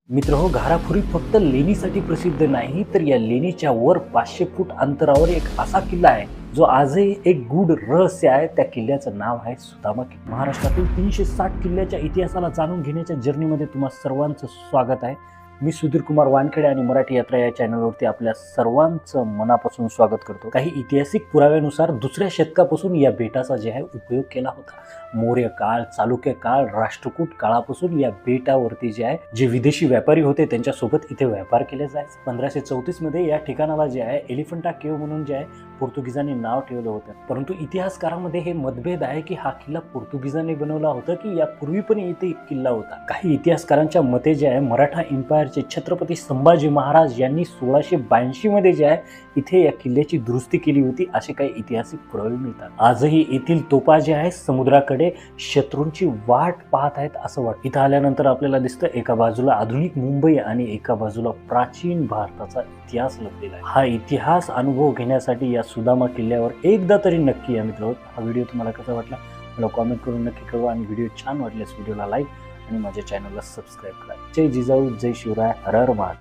मित्रहो, घारापुरी फक्त लेणीसाठी प्रसिद्ध नाही, तर या लेणीच्या वर 500 फूट अंतरावर एक असा किल्ला आहे जो आजही एक गूढ रहस्य आहे. त्या किल्ल्याचं नाव आहे सुदामा किल्ला. महाराष्ट्रातील 360 किल्ल्याच्या इतिहासाला जाणून घेण्याच्या जर्नीमध्ये तुम्हा सर्वांचं स्वागत आहे. मी सुधीर कुमार वानखेडे आणि मराठी यात्रा या चॅनलवरती आपल्या सर्वांचं मनापासून स्वागत करतो. काही ऐतिहासिक पुराव्यानुसार दुसऱ्या शतकापासून या बेटाचा जे आहे उपयोग केला होता. मौर्य काळ, चालुक्य काळ, राष्ट्रकूट काळापासून या बेटावरती जे आहे जे विदेशी व्यापारी होते त्यांच्यासोबत इथे व्यापार केले जायचे. 1534 मध्ये या ठिकाणाला जे आहे एलिफंटा केव्ह म्हणून जे आहे पोर्तुगीजांनी नाव ठेवलं होतं. परंतु इतिहासकारांमध्ये हे मतभेद आहे की हा किल्ला पोर्तुगीजांनी बनवला होता की यापूर्वी पण इथे एक किल्ला होता. काही इतिहासकारांच्या मते जे आहे मराठा एम्पायरचे छत्रपती संभाजी महाराज यांनी 1682 मध्ये जे आहे इथे या किल्ल्याची दुरुस्ती केली होती असे काही ऐतिहासिक पुरावे मिळतात. आजही येथील तोफा जे आहे समुद्राकडे शत्रूंची वाट पाहत आहेत असं वाटतं. इथं आल्यानंतर आपल्याला दिसतं एका बाजूला आधुनिक मुंबई आणि एका बाजूला प्राचीन भारताचा इतिहास लपलेला आहे. हा इतिहास अनुभव घेण्यासाठी या सुदामा किल्ल्यावर एकदा तरी नक्की या मित्रांनो. हा व्हिडिओ तुम्हाला कसा वाटला मला कॉमेंट करून नक्की कळवा आणि व्हिडिओ छान वाटल्यास व्हिडिओला लाईक आणि माझ्या चॅनलला सबस्क्राईब करा. जय जिजाऊ, जय शिवराय, हर हर महादेव.